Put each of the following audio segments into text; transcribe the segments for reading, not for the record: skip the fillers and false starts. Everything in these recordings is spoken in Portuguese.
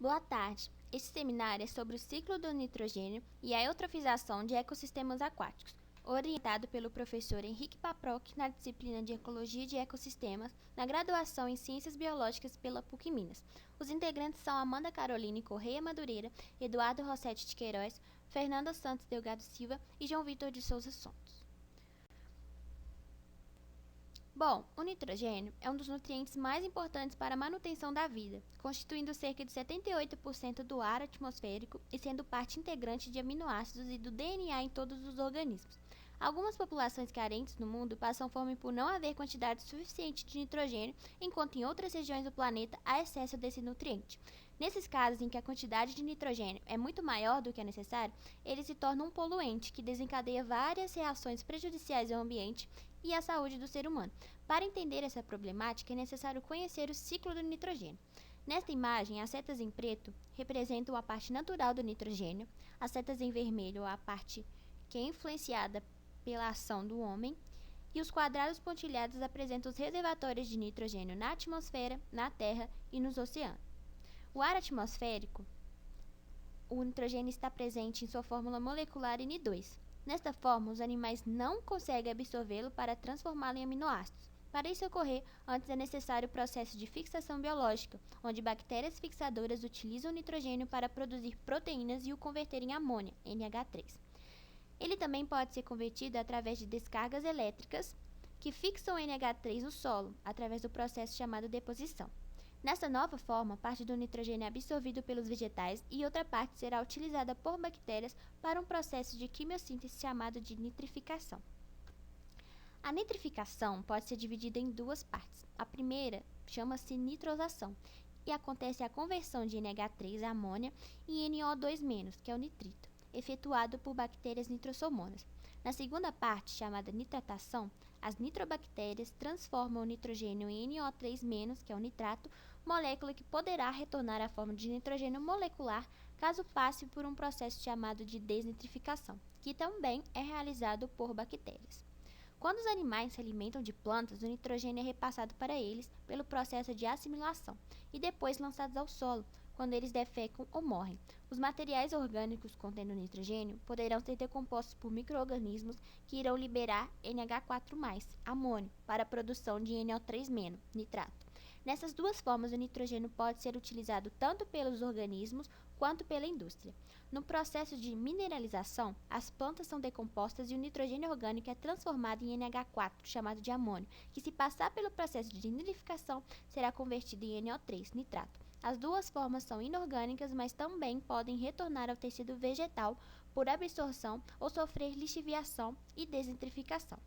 Boa tarde. Este seminário é sobre o ciclo do nitrogênio e a eutrofização de ecossistemas aquáticos, orientado pelo professor Henrique Paproc na disciplina de Ecologia de Ecossistemas, na graduação em Ciências Biológicas pela PUC Minas. Os integrantes são Amanda Caroline Correia Madureira, Eduardo Rossetti de Queiroz, Fernanda Santos Delgado Silva e João Vitor de Souza Santos. Bom, o nitrogênio é um dos nutrientes mais importantes para a manutenção da vida, constituindo cerca de 78% do ar atmosférico e sendo parte integrante de aminoácidos e do DNA em todos os organismos. Algumas populações carentes no mundo passam fome por não haver quantidade suficiente de nitrogênio, enquanto em outras regiões do planeta há excesso desse nutriente. Nesses casos em que a quantidade de nitrogênio é muito maior do que é necessário, ele se torna um poluente que desencadeia várias reações prejudiciais ao ambiente e à saúde do ser humano. Para entender essa problemática, é necessário conhecer o ciclo do nitrogênio. Nesta imagem, as setas em preto representam a parte natural do nitrogênio, as setas em vermelho a parte que é influenciada pela ação do homem, e os quadrados pontilhados apresentam os reservatórios de nitrogênio na atmosfera, na Terra e nos oceanos. O ar atmosférico, o nitrogênio está presente em sua fórmula molecular N2. Nesta forma, os animais não conseguem absorvê-lo para transformá-lo em aminoácidos. Para isso ocorrer, antes é necessário o processo de fixação biológica, onde bactérias fixadoras utilizam o nitrogênio para produzir proteínas e o converter em amônia, NH3. Ele também pode ser convertido através de descargas elétricas, que fixam o NH3 no solo, através do processo chamado deposição. Nessa nova forma, parte do nitrogênio é absorvido pelos vegetais e outra parte será utilizada por bactérias para um processo de quimiossíntese chamado de nitrificação. A nitrificação pode ser dividida em duas partes. A primeira chama-se nitrosação e acontece a conversão de NH3 a amônia e NO2-, que é o nitrito, efetuado por bactérias nitrossomonas. Na segunda parte, chamada nitratação, as nitrobactérias transformam o nitrogênio em NO3-, que é o nitrato, molécula que poderá retornar à forma de nitrogênio molecular caso passe por um processo chamado de desnitrificação, que também é realizado por bactérias. Quando os animais se alimentam de plantas, o nitrogênio é repassado para eles pelo processo de assimilação e depois lançados ao solo, quando eles defecam ou morrem. Os materiais orgânicos contendo nitrogênio poderão ser decompostos por micro-organismos que irão liberar NH4+, amônio, para a produção de NO3-, nitrato. Nessas duas formas, o nitrogênio pode ser utilizado tanto pelos organismos quanto pela indústria. No processo de mineralização, as plantas são decompostas e o nitrogênio orgânico é transformado em NH4, chamado de amônio, que, se passar pelo processo de nitrificação, será convertido em NO3, nitrato. As duas formas são inorgânicas, mas também podem retornar ao tecido vegetal por absorção ou sofrer lixiviação e desnitrificação.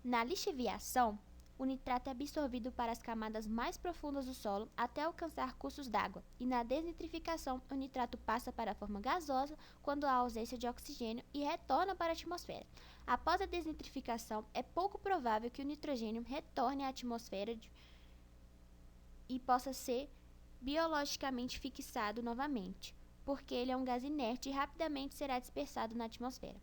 Na lixiviação, o nitrato é absorvido para as camadas mais profundas do solo até alcançar cursos d'água, e na desnitrificação, o nitrato passa para a forma gasosa quando há ausência de oxigênio e retorna para a atmosfera. Após a desnitrificação, é pouco provável que o nitrogênio retorne à atmosfera e possa ser biologicamente fixado novamente, porque ele é um gás inerte e rapidamente será dispersado na atmosfera.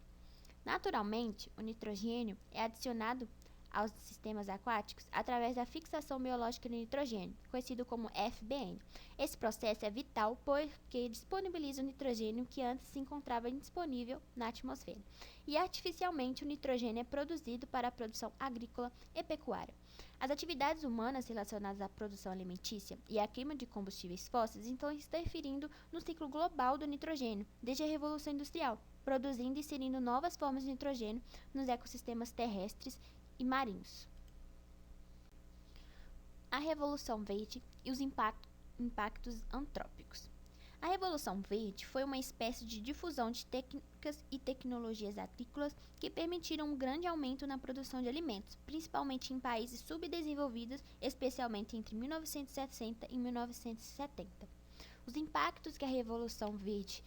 Naturalmente, o nitrogênio é adicionado aos sistemas aquáticos através da fixação biológica de nitrogênio, conhecido como FBN. Esse processo é vital porque disponibiliza o nitrogênio que antes se encontrava indisponível na atmosfera. E artificialmente o nitrogênio é produzido para a produção agrícola e pecuária. As atividades humanas relacionadas à produção alimentícia e à queima de combustíveis fósseis estão interferindo no ciclo global do nitrogênio, desde a Revolução Industrial, produzindo e inserindo novas formas de nitrogênio nos ecossistemas terrestres e marinhos. A Revolução Verde e os impactos antrópicos. A Revolução Verde foi uma espécie de difusão de técnicas e tecnologias agrícolas que permitiram um grande aumento na produção de alimentos, principalmente em países subdesenvolvidos, especialmente entre 1960 e 1970. Os impactos que a Revolução Verde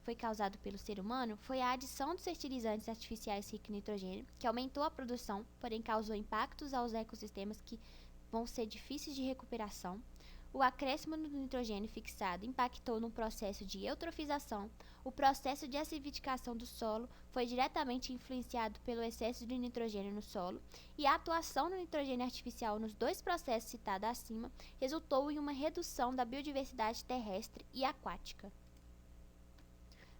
foi causado pelo ser humano foi a adição dos fertilizantes artificiais ricos em nitrogênio, que aumentou a produção, porém causou impactos aos ecossistemas que vão ser difíceis de recuperação. O acréscimo do nitrogênio fixado impactou no processo de eutrofização. O processo de acidificação do solo foi diretamente influenciado pelo excesso de nitrogênio no solo, e a atuação do nitrogênio artificial nos dois processos citados acima resultou em uma redução da biodiversidade terrestre e aquática.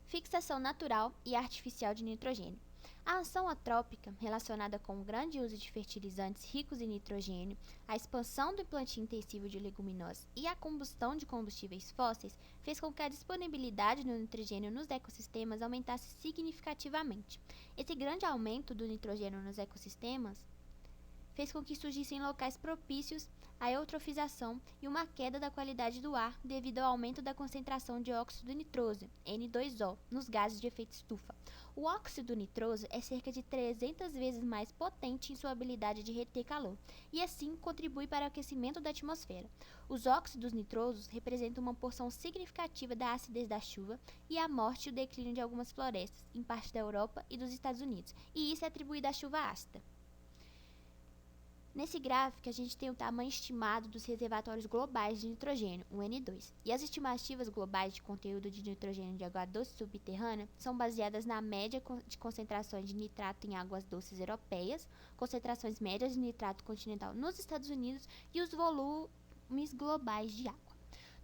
Fixação natural e artificial de nitrogênio. A ação antrópica, relacionada com o grande uso de fertilizantes ricos em nitrogênio, a expansão do plantio intensivo de leguminosas e a combustão de combustíveis fósseis, fez com que a disponibilidade do nitrogênio nos ecossistemas aumentasse significativamente. Esse grande aumento do nitrogênio nos ecossistemas fez com que surgissem locais propícios à eutrofização e uma queda da qualidade do ar devido ao aumento da concentração de óxido nitroso, N2O, nos gases de efeito estufa. O óxido nitroso é cerca de 300 vezes mais potente em sua habilidade de reter calor, e assim contribui para o aquecimento da atmosfera. Os óxidos nitrosos representam uma porção significativa da acidez da chuva e a morte e o declínio de algumas florestas, em parte da Europa e dos Estados Unidos, e isso é atribuído à chuva ácida. Nesse gráfico, a gente tem o tamanho estimado dos reservatórios globais de nitrogênio, o N2, e as estimativas globais de conteúdo de nitrogênio de água doce subterrânea são baseadas na média de concentrações de nitrato em águas doces europeias, concentrações médias de nitrato continental nos Estados Unidos e os volumes globais de água.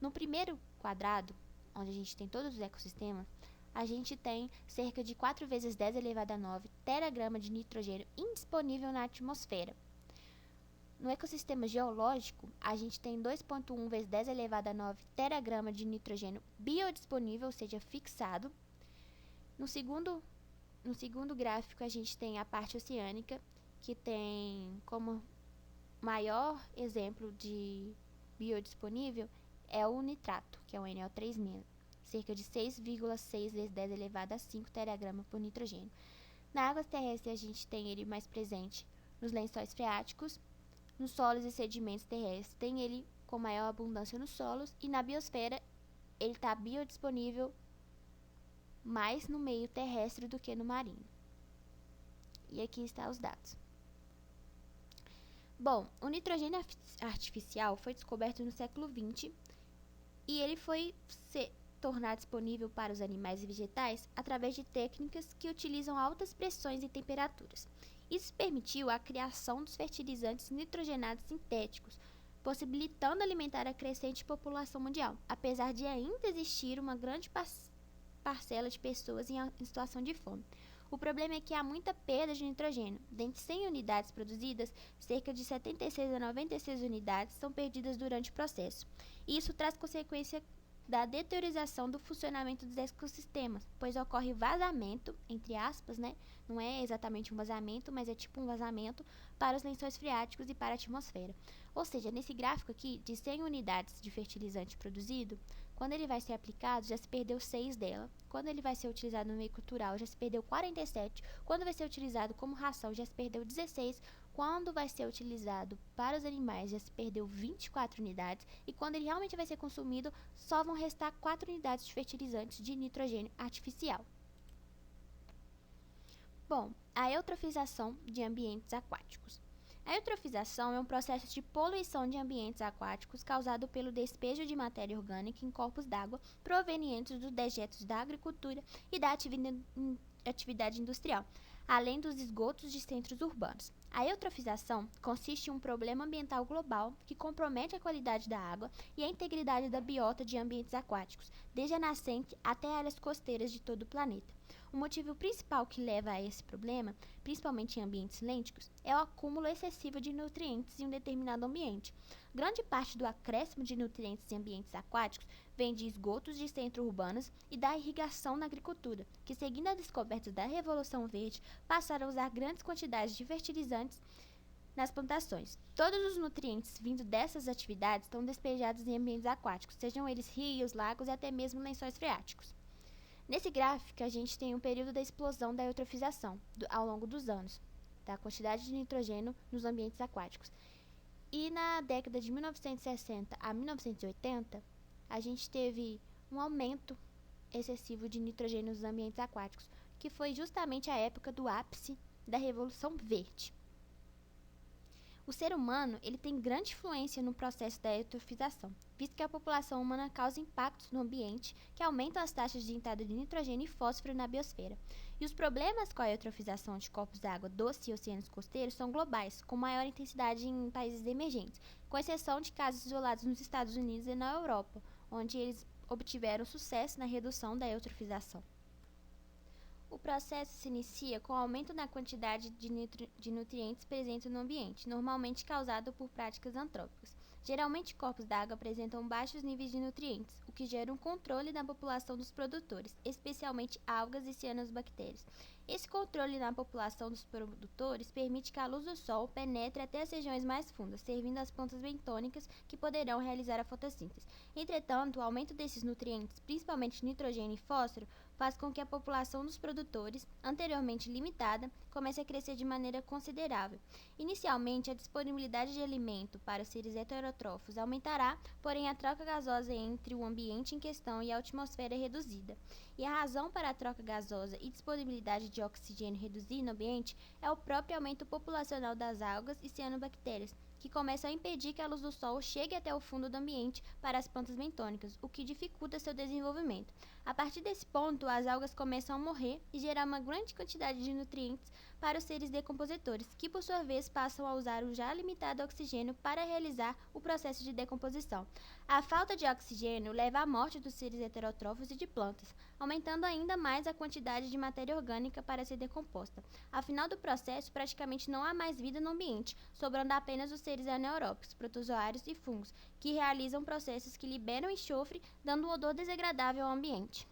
No primeiro quadrado, onde a gente tem todos os ecossistemas, a gente tem cerca de 4 vezes 10 elevado a 9 teragrama de nitrogênio indisponível na atmosfera. No ecossistema geológico, a gente tem 2,1 vezes 10 elevado a 9 teragrama de nitrogênio biodisponível, ou seja, fixado. No segundo gráfico, a gente tem a parte oceânica, que tem como maior exemplo de biodisponível é o nitrato, que é o NO3-, cerca de 6,6 vezes 10 elevado a 5 teragrama por nitrogênio. Na água terrestre, a gente tem ele mais presente nos lençóis freáticos, nos solos e sedimentos terrestres, tem ele com maior abundância nos solos, e na biosfera ele está biodisponível mais no meio terrestre do que no marinho. E aqui estão os dados. Bom, o nitrogênio artificial foi descoberto no século XX e ele foi tornado disponível para os animais e vegetais através de técnicas que utilizam altas pressões e temperaturas. Isso permitiu a criação dos fertilizantes nitrogenados sintéticos, possibilitando alimentar a crescente população mundial, apesar de ainda existir uma grande parcela de pessoas em situação de fome. O problema é que há muita perda de nitrogênio. Dentre 100 unidades produzidas, cerca de 76 a 96 unidades são perdidas durante o processo. E isso traz consequência da deteriorização do funcionamento dos ecossistemas, pois ocorre vazamento, entre aspas, não é exatamente um vazamento, mas é tipo um vazamento para os lençóis freáticos e para a atmosfera. Ou seja, nesse gráfico aqui, de 100 unidades de fertilizante produzido, quando ele vai ser aplicado, já se perdeu 6 dela. Quando ele vai ser utilizado no meio cultural, já se perdeu 47. Quando vai ser utilizado como ração, já se perdeu 16. Quando vai ser utilizado para os animais, já se perdeu 24 unidades. E quando ele realmente vai ser consumido, só vão restar 4 unidades de fertilizantes de nitrogênio artificial. Bom, a eutrofização de ambientes aquáticos. A eutrofização é um processo de poluição de ambientes aquáticos causado pelo despejo de matéria orgânica em corpos d'água provenientes dos dejetos da agricultura e da atividade industrial, além dos esgotos de centros urbanos. A eutrofização consiste em um problema ambiental global que compromete a qualidade da água e a integridade da biota de ambientes aquáticos, desde a nascente até áreas costeiras de todo o planeta. O motivo principal que leva a esse problema, principalmente em ambientes lênticos, é o acúmulo excessivo de nutrientes em um determinado ambiente. Grande parte do acréscimo de nutrientes em ambientes aquáticos vem de esgotos de centros urbanos e da irrigação na agricultura, que, seguindo a descoberta da Revolução Verde, passaram a usar grandes quantidades de fertilizantes nas plantações. Todos os nutrientes vindo dessas atividades estão despejados em ambientes aquáticos, sejam eles rios, lagos e até mesmo lençóis freáticos. Nesse gráfico, a gente tem um período da explosão da eutrofização ao longo dos anos, da quantidade de nitrogênio nos ambientes aquáticos. E na década de 1960 a 1980, a gente teve um aumento excessivo de nitrogênio nos ambientes aquáticos, que foi justamente a época do ápice da Revolução Verde. O ser humano ele tem grande influência no processo da eutrofização, visto que a população humana causa impactos no ambiente que aumentam as taxas de entrada de nitrogênio e fósforo na biosfera. E os problemas com a eutrofização de corpos d'água doce e oceanos costeiros são globais, com maior intensidade em países emergentes, com exceção de casos isolados nos Estados Unidos e na Europa, onde eles obtiveram sucesso na redução da eutrofização. O processo se inicia com o aumento na quantidade de nutrientes presentes no ambiente, normalmente causado por práticas antrópicas. Geralmente, corpos d'água apresentam baixos níveis de nutrientes, o que gera um controle na população dos produtores, especialmente algas e cianobactérias. Esse controle na população dos produtores permite que a luz do sol penetre até as regiões mais fundas, servindo às plantas bentônicas que poderão realizar a fotossíntese. Entretanto, o aumento desses nutrientes, principalmente nitrogênio e fósforo, faz com que a população dos produtores, anteriormente limitada, comece a crescer de maneira considerável. Inicialmente, a disponibilidade de alimento para os seres heterotrófos aumentará, porém a troca gasosa entre o ambiente em questão e a atmosfera é reduzida. E a razão para a troca gasosa e disponibilidade de oxigênio reduzir no ambiente é o próprio aumento populacional das algas e cianobactérias, que começam a impedir que a luz do sol chegue até o fundo do ambiente para as plantas bentônicas, o que dificulta seu desenvolvimento. A partir desse ponto, as algas começam a morrer e gerar uma grande quantidade de nutrientes para os seres decompositores, que por sua vez passam a usar o já limitado oxigênio para realizar o processo de decomposição. A falta de oxigênio leva à morte dos seres heterotrófos e de plantas, aumentando ainda mais a quantidade de matéria orgânica para ser decomposta. Ao final do processo, praticamente não há mais vida no ambiente, sobrando apenas os seres anaeróbicos, protozoários e fungos, que realizam processos que liberam enxofre, dando um odor desagradável ao ambiente.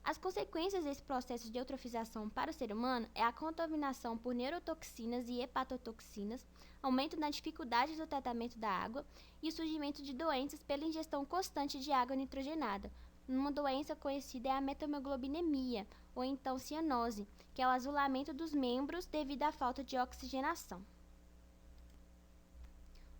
As consequências desse processo de eutrofização para o ser humano é a contaminação por neurotoxinas e hepatotoxinas, aumento na dificuldade do tratamento da água e o surgimento de doenças pela ingestão constante de água nitrogenada. Uma doença conhecida é a metamoglobinemia, ou então cianose, que é o azulamento dos membros devido à falta de oxigenação.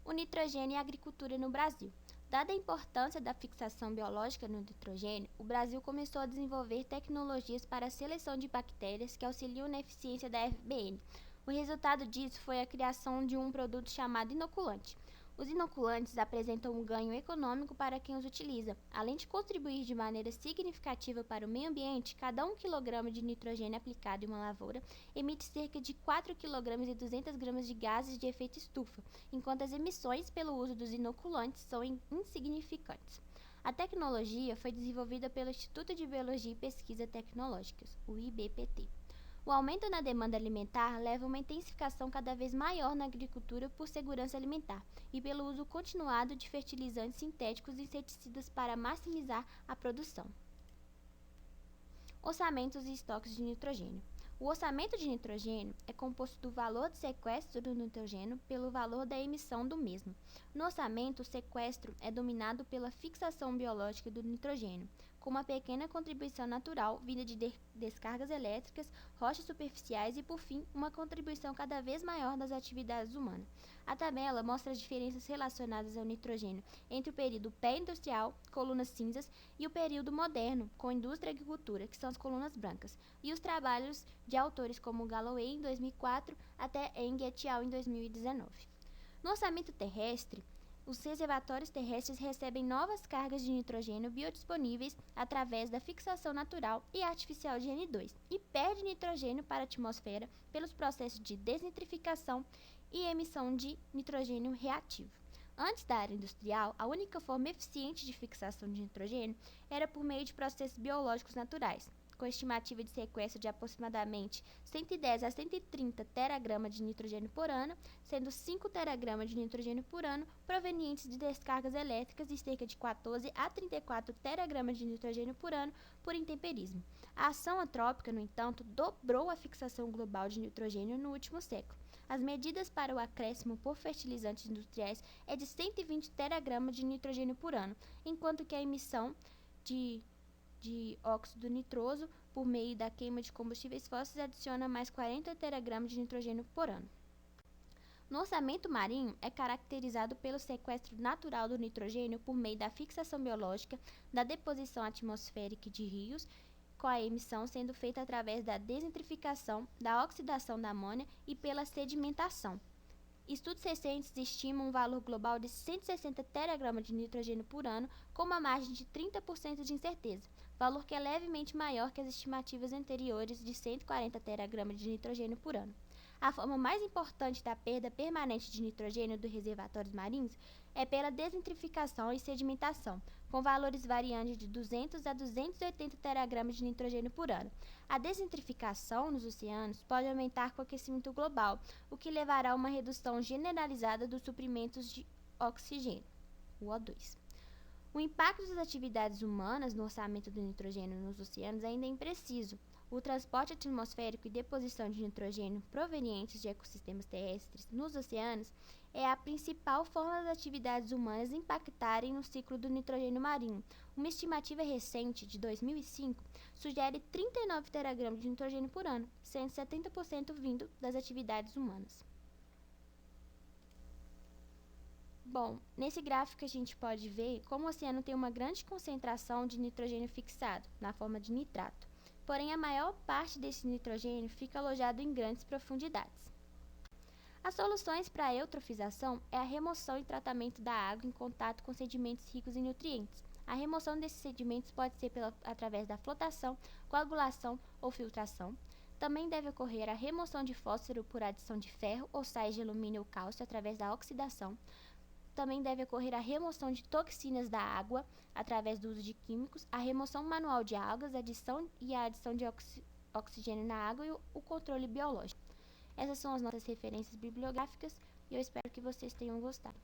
O nitrogênio e a agricultura no Brasil. Dada a importância da fixação biológica no nitrogênio, o Brasil começou a desenvolver tecnologias para a seleção de bactérias que auxiliam na eficiência da FBN. O resultado disso foi a criação de um produto chamado inoculante. Os inoculantes apresentam um ganho econômico para quem os utiliza. Além de contribuir de maneira significativa para o meio ambiente, cada 1 kg de nitrogênio aplicado em uma lavoura emite cerca de 4 kg e 200 gramas de gases de efeito estufa, enquanto as emissões pelo uso dos inoculantes são insignificantes. A tecnologia foi desenvolvida pelo Instituto de Biologia e Pesquisa Tecnológicas, o IBPT. O aumento na demanda alimentar leva a uma intensificação cada vez maior na agricultura por segurança alimentar e pelo uso continuado de fertilizantes sintéticos e inseticidas para maximizar a produção. Orçamentos e estoques de nitrogênio. O orçamento de nitrogênio é composto do valor de sequestro do nitrogênio pelo valor da emissão do mesmo. No orçamento, o sequestro é dominado pela fixação biológica do nitrogênio, com uma pequena contribuição natural vinda de descargas elétricas, rochas superficiais e, por fim, uma contribuição cada vez maior das atividades humanas. A tabela mostra as diferenças relacionadas ao nitrogênio entre o período pré-industrial, colunas cinzas, e o período moderno, com indústria e agricultura, que são as colunas brancas, e os trabalhos de autores como Galloway em 2004 até Eng et al. Em 2019. No orçamento terrestre, os reservatórios terrestres recebem novas cargas de nitrogênio biodisponíveis através da fixação natural e artificial de N2 e perde nitrogênio para a atmosfera pelos processos de desnitrificação e emissão de nitrogênio reativo. Antes da era industrial, a única forma eficiente de fixação de nitrogênio era por meio de processos biológicos naturais, com estimativa de sequestro de aproximadamente 110 a 130 teragramas de nitrogênio por ano, sendo 5 teragramas de nitrogênio por ano provenientes de descargas elétricas e cerca de 14 a 34 teragramas de nitrogênio por ano por intemperismo. A ação antrópica, no entanto, dobrou a fixação global de nitrogênio no último século. As medidas para o acréscimo por fertilizantes industriais é de 120 teragramas de nitrogênio por ano, enquanto que a emissão de óxido nitroso por meio da queima de combustíveis fósseis adiciona mais 40 teragramas de nitrogênio por ano. No orçamento marinho, é caracterizado pelo sequestro natural do nitrogênio por meio da fixação biológica, da deposição atmosférica de rios, com a emissão sendo feita através da desnitrificação, da oxidação da amônia e pela sedimentação. Estudos recentes estimam um valor global de 160 teragramas de nitrogênio por ano, com uma margem de 30% de incerteza, valor que é levemente maior que as estimativas anteriores de 140 teragramas de nitrogênio por ano. A forma mais importante da perda permanente de nitrogênio dos reservatórios marinhos é pela desentrificação e sedimentação, com valores variando de 200 a 280 teragramas de nitrogênio por ano. A desentrificação nos oceanos pode aumentar com o aquecimento global, o que levará a uma redução generalizada dos suprimentos de oxigênio, o O2. O impacto das atividades humanas no orçamento do nitrogênio nos oceanos ainda é impreciso. O transporte atmosférico e deposição de nitrogênio provenientes de ecossistemas terrestres nos oceanos é a principal forma das atividades humanas impactarem no ciclo do nitrogênio marinho. Uma estimativa recente, de 2005, sugere 39 teragramas de nitrogênio por ano, sendo 70% vindo das atividades humanas. Bom, nesse gráfico a gente pode ver como o oceano tem uma grande concentração de nitrogênio fixado, na forma de nitrato. Porém, a maior parte desse nitrogênio fica alojado em grandes profundidades. As soluções para a eutrofização é a remoção e tratamento da água em contato com sedimentos ricos em nutrientes. A remoção desses sedimentos pode ser através da flotação, coagulação ou filtração. Também deve ocorrer a remoção de fósforo por adição de ferro ou sais de alumínio ou cálcio através da oxidação. Também deve ocorrer a remoção de toxinas da água através do uso de químicos, a remoção manual de algas, a adição de oxigênio na água e o controle biológico. Essas são as nossas referências bibliográficas e eu espero que vocês tenham gostado.